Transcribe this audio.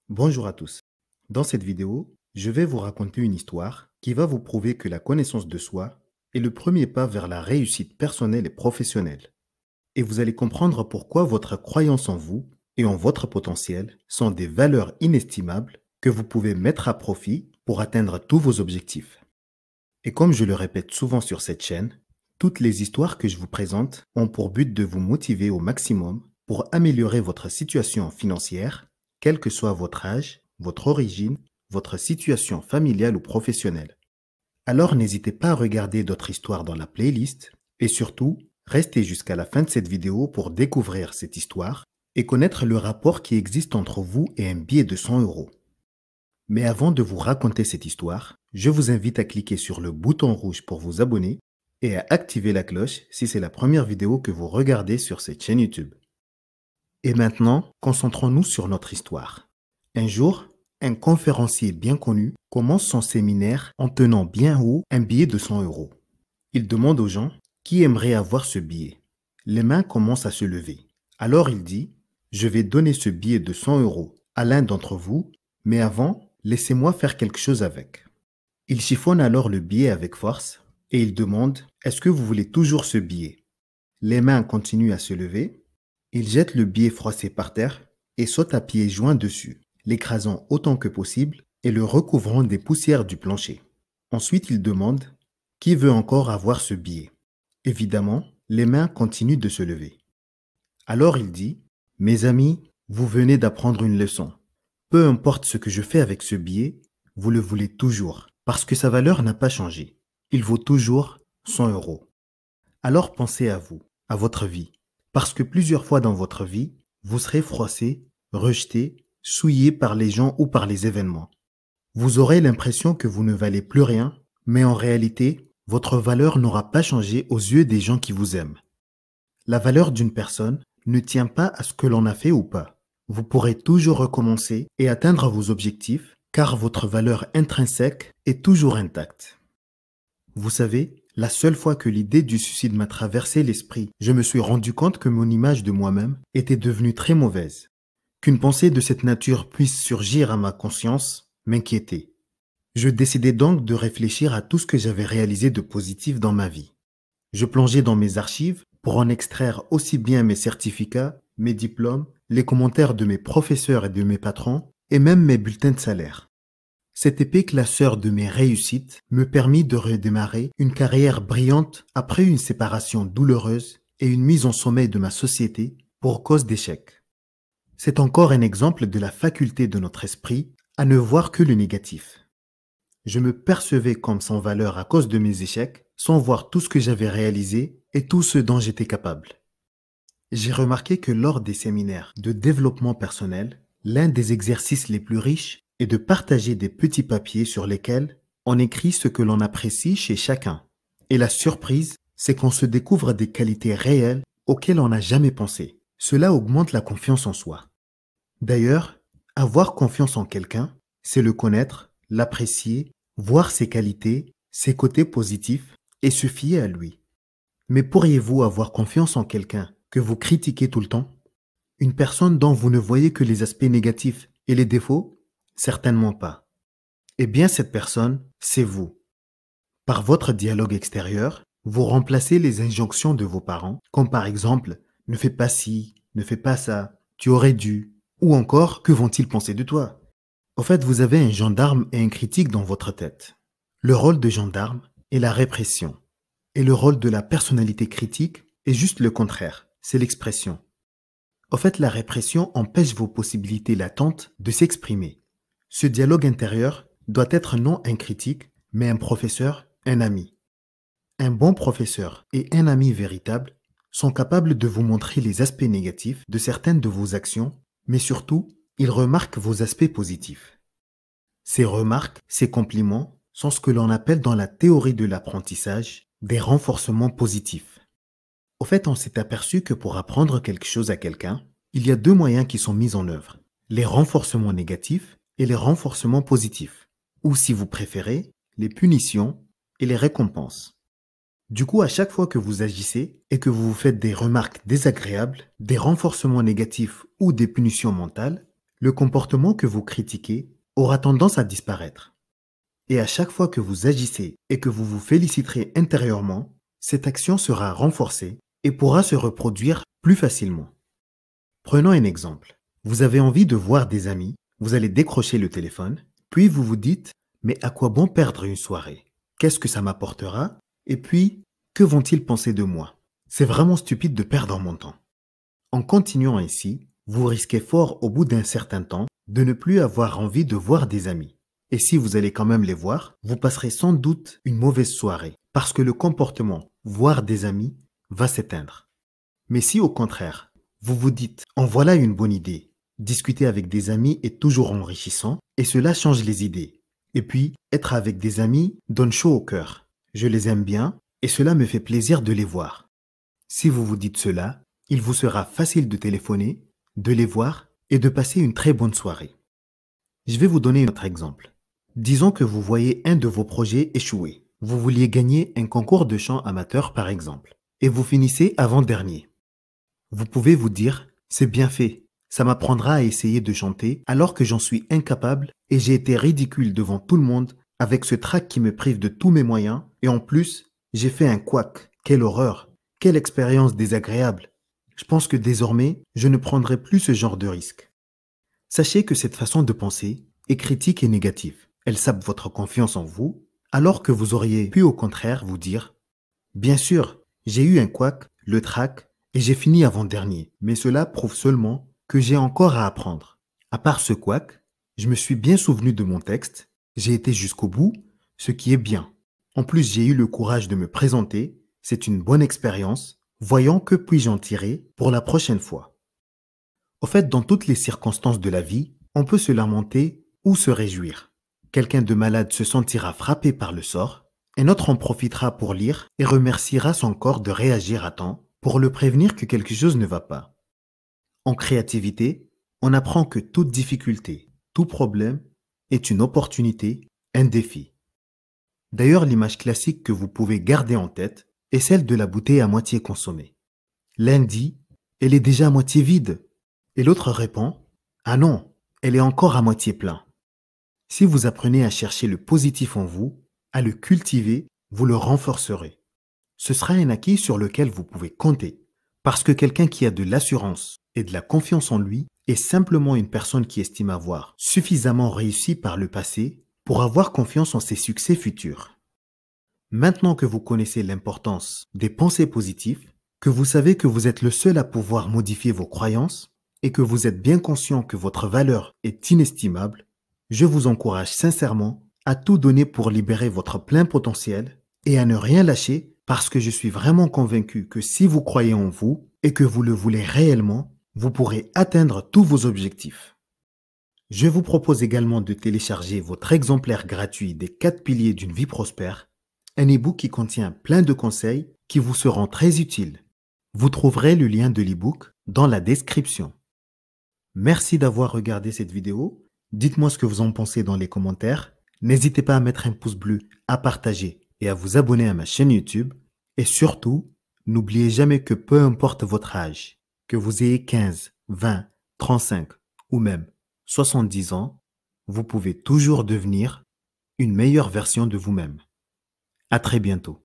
Bonjour à tous. Dans cette vidéo, je vais vous raconter une histoire qui va vous prouver que la connaissance de soi est le premier pas vers la réussite personnelle et professionnelle. Et vous allez comprendre pourquoi votre croyance en vous et en votre potentiel sont des valeurs inestimables que vous pouvez mettre à profit pour atteindre tous vos objectifs. Et comme je le répète souvent sur cette chaîne, toutes les histoires que je vous présente ont pour but de vous motiver au maximum pour améliorer votre situation financière, quel que soit votre âge, votre origine, votre situation familiale ou professionnelle. Alors n'hésitez pas à regarder d'autres histoires dans la playlist et surtout, restez jusqu'à la fin de cette vidéo pour découvrir cette histoire et connaître le rapport qui existe entre vous et un billet de 100 euros. Mais avant de vous raconter cette histoire, je vous invite à cliquer sur le bouton rouge pour vous abonner et à activer la cloche si c'est la première vidéo que vous regardez sur cette chaîne YouTube. Et maintenant, concentrons-nous sur notre histoire. Un jour, un conférencier bien connu commence son séminaire en tenant bien haut un billet de 100 euros. Il demande aux gens qui aimerait avoir ce billet. Les mains commencent à se lever. Alors il dit, je vais donner ce billet de 100 euros à l'un d'entre vous, mais avant, laissez-moi faire quelque chose avec. Il chiffonne alors le billet avec force et il demande, est-ce que vous voulez toujours ce billet? Les mains continuent à se lever. Il jette le billet froissé par terre et saute à pieds joints dessus, l'écrasant autant que possible et le recouvrant des poussières du plancher. Ensuite, il demande, qui veut encore avoir ce billet? Évidemment, les mains continuent de se lever. Alors il dit, mes amis, vous venez d'apprendre une leçon. Peu importe ce que je fais avec ce billet, vous le voulez toujours, parce que sa valeur n'a pas changé. Il vaut toujours 100 euros. Alors pensez à vous, à votre vie, parce que plusieurs fois dans votre vie, vous serez froissé, rejeté, souillé par les gens ou par les événements. Vous aurez l'impression que vous ne valez plus rien, mais en réalité, votre valeur n'aura pas changé aux yeux des gens qui vous aiment. La valeur d'une personne ne tient pas à ce que l'on a fait ou pas. Vous pourrez toujours recommencer et atteindre vos objectifs car votre valeur intrinsèque est toujours intacte. Vous savez, la seule fois que l'idée du suicide m'a traversé l'esprit, je me suis rendu compte que mon image de moi-même était devenue très mauvaise. Qu'une pensée de cette nature puisse surgir à ma conscience m'inquiétait. Je décidai donc de réfléchir à tout ce que j'avais réalisé de positif dans ma vie. Je plongeai dans mes archives pour en extraire aussi bien mes certificats, mes diplômes, les commentaires de mes professeurs et de mes patrons, et même mes bulletins de salaire. Cette épée classeur de mes réussites me permit de redémarrer une carrière brillante après une séparation douloureuse et une mise en sommeil de ma société pour cause d'échecs. C'est encore un exemple de la faculté de notre esprit à ne voir que le négatif. Je me percevais comme sans valeur à cause de mes échecs, sans voir tout ce que j'avais réalisé et tout ce dont j'étais capable. J'ai remarqué que lors des séminaires de développement personnel, l'un des exercices les plus riches est de partager des petits papiers sur lesquels on écrit ce que l'on apprécie chez chacun. Et la surprise, c'est qu'on se découvre des qualités réelles auxquelles on n'a jamais pensé. Cela augmente la confiance en soi. D'ailleurs, avoir confiance en quelqu'un, c'est le connaître, l'apprécier, voir ses qualités, ses côtés positifs et se fier à lui. Mais pourriez-vous avoir confiance en quelqu'un que vous critiquez tout le temps? Une personne dont vous ne voyez que les aspects négatifs et les défauts? Certainement pas. Eh bien, cette personne, c'est vous. Par votre dialogue extérieur, vous remplacez les injonctions de vos parents, comme par exemple « ne fais pas ci, ne fais pas ça, tu aurais dû » ou encore « que vont-ils penser de toi ?» En fait, vous avez un gendarme et un critique dans votre tête. Le rôle de gendarme est la répression. Et le rôle de la personnalité critique est juste le contraire, c'est l'expression. En fait, la répression empêche vos possibilités latentes de s'exprimer. Ce dialogue intérieur doit être non un critique, mais un professeur, un ami. Un bon professeur et un ami véritable sont capables de vous montrer les aspects négatifs de certaines de vos actions, mais surtout, ils remarquent vos aspects positifs. Ces remarques, ces compliments, sont ce que l'on appelle dans la théorie de l'apprentissage des renforcements positifs. Au fait, on s'est aperçu que pour apprendre quelque chose à quelqu'un, il y a deux moyens qui sont mis en œuvre, les renforcements négatifs et les renforcements positifs, ou si vous préférez, les punitions et les récompenses. Du coup, à chaque fois que vous agissez et que vous vous faites des remarques désagréables, des renforcements négatifs ou des punitions mentales, Le comportement que vous critiquez aura tendance à disparaître. Et à chaque fois que vous agissez et que vous vous féliciterez intérieurement, cette action sera renforcée et pourra se reproduire plus facilement. Prenons un exemple. Vous avez envie de voir des amis, vous allez décrocher le téléphone, puis vous vous dites « Mais à quoi bon perdre une soirée? Qu'est-ce que ça m'apportera? Et puis, que vont-ils penser de moi? C'est vraiment stupide de perdre mon temps. » En continuant ainsi, vous risquez fort au bout d'un certain temps de ne plus avoir envie de voir des amis. Et si vous allez quand même les voir, vous passerez sans doute une mauvaise soirée parce que le comportement voir des amis va s'éteindre. Mais si au contraire, vous vous dites « En voilà une bonne idée », discuter avec des amis est toujours enrichissant et cela change les idées. Et puis, être avec des amis donne chaud au cœur. Je les aime bien et cela me fait plaisir de les voir. Si vous vous dites cela, il vous sera facile de téléphoner, de les voir et de passer une très bonne soirée. Je vais vous donner un autre exemple. Disons que vous voyez un de vos projets échouer. Vous vouliez gagner un concours de chant amateur par exemple, et vous finissez avant-dernier. Vous pouvez vous dire « C'est bien fait, ça m'apprendra à essayer de chanter alors que j'en suis incapable et j'ai été ridicule devant tout le monde avec ce trac qui me prive de tous mes moyens et en plus, j'ai fait un couac. Quelle horreur! Quelle expérience désagréable! Je pense que désormais, je ne prendrai plus ce genre de risque. » Sachez que cette façon de penser est critique et négative. Elle sape votre confiance en vous, alors que vous auriez pu au contraire vous dire « Bien sûr, j'ai eu un couac, le trac, et j'ai fini avant-dernier, mais cela prouve seulement que j'ai encore à apprendre. À part ce couac, je me suis bien souvenu de mon texte, j'ai été jusqu'au bout, ce qui est bien. En plus, j'ai eu le courage de me présenter, c'est une bonne expérience. Voyons que puis-je en tirer pour la prochaine fois. » Au fait, dans toutes les circonstances de la vie, on peut se lamenter ou se réjouir. Quelqu'un de malade se sentira frappé par le sort, un autre en profitera pour lire et remerciera son corps de réagir à temps pour le prévenir que quelque chose ne va pas. En créativité, on apprend que toute difficulté, tout problème est une opportunité, un défi. D'ailleurs, l'image classique que vous pouvez garder en tête est celle de la bouteille à moitié consommée. L'un dit « Elle est déjà à moitié vide » et l'autre répond « Ah non, elle est encore à moitié plein ». Si vous apprenez à chercher le positif en vous, à le cultiver, vous le renforcerez. Ce sera un acquis sur lequel vous pouvez compter. Parce que quelqu'un qui a de l'assurance et de la confiance en lui est simplement une personne qui estime avoir suffisamment réussi par le passé pour avoir confiance en ses succès futurs. Maintenant que vous connaissez l'importance des pensées positives, que vous savez que vous êtes le seul à pouvoir modifier vos croyances et que vous êtes bien conscient que votre valeur est inestimable, je vous encourage sincèrement à tout donner pour libérer votre plein potentiel et à ne rien lâcher parce que je suis vraiment convaincu que si vous croyez en vous et que vous le voulez réellement, vous pourrez atteindre tous vos objectifs. Je vous propose également de télécharger votre exemplaire gratuit des 4 piliers d'une vie prospère, un e-book qui contient plein de conseils qui vous seront très utiles. Vous trouverez le lien de l'e-book dans la description. Merci d'avoir regardé cette vidéo. Dites-moi ce que vous en pensez dans les commentaires. N'hésitez pas à mettre un pouce bleu, à partager et à vous abonner à ma chaîne YouTube. Et surtout, n'oubliez jamais que peu importe votre âge, que vous ayez 15, 20, 35 ou même 70 ans, vous pouvez toujours devenir une meilleure version de vous-même. À très bientôt.